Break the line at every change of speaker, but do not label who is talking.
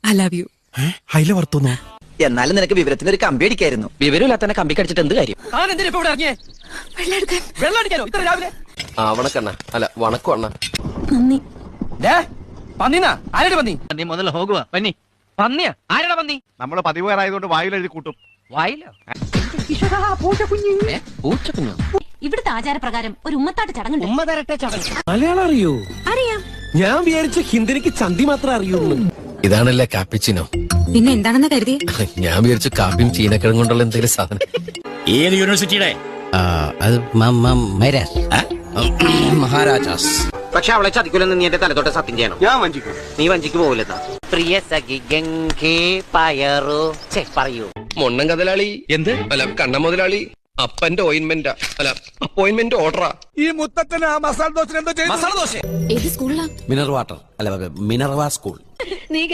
I love you.
ഹൈല വർത്തുന്നോ?
എന്നാലും നിനക്ക് വിവരത്തിന് ഒരു കമ്പി അടിക്കായിരുന്നു.
വിവരമില്ലാത്ത കമ്പി കടിച്ചിട്ട് എന്ത് കാര്യം?
വണക്കണ്ണ അല്ല വണക്കം അണ്ണ.
നന്ദി.
പന്നി മുതൽ ഹോകുവാ പന്നി. പന്നിയാ? ആരാടാ പന്നി?
നമ്മള് പതിവേറായതുകൊണ്ട് വായിലെഴുതി കൂട്ടും.
വായിലോ? പൂച്ചക്കുഞ്ഞോ?
ഇവിടുത്തെ ആചാരപ്രകാരം ഒരു ഉമ്മത്താട്ട് ചടങ്ങുണ്ട്.
ഉമ്മ തരട്ടെ ചടങ്ങ്.
മലയാളം അറിയോ?
അറിയാം.
ഞാൻ വിചാരിച്ച ഹിന്ദിക്ക് ചന്തി മാത്രമേ അറിയുള്ളൂ.
ഇതാണല്ലേ കാപ്പിച്ചിനോ?
പിന്നെ എന്താണെന്ന് കരുതി?
ഞാൻ വിചാരിച്ചു കാപ്പിയും ചീനക്കിഴങ്ങ് കൊണ്ടുള്ള എന്തെങ്കിലും സാധനം.
ഏത് യൂണിവേഴ്സിറ്റിയുടെ?
അത് മഹാരാജാസ്.
പക്ഷെ അവളെ ചതിക്കൂലെന്ന് നീ എന്റെ തലത്തോട്ട് സത്യം ചെയ്യണം.
ഞാൻ വഞ്ചിക്കും.
നീ വഞ്ചിക്ക് പോകില്ലെന്നാ. പ്രിയ സഖി ഗംഗേ പയറു പറയൂ.
മൊണ്ണൻ കതലാളി എന്ത് അല്ല കണ്ണ മുതലാളി അപ്പന്റെ ഓയിന്റ്മെന്റ് അല്ല അപ്പോയിന്റ്മെന്റ് ഓർഡറാ.
ഈ മുത്തച്ഛന് ആ മസാല ദോശ എന്തോ ചെയ്തു.
ഏത് സ്കൂളിലാ?
മിനർവാട്ടർ അല്ല മിനർവാ സ്കൂൾ.
നീ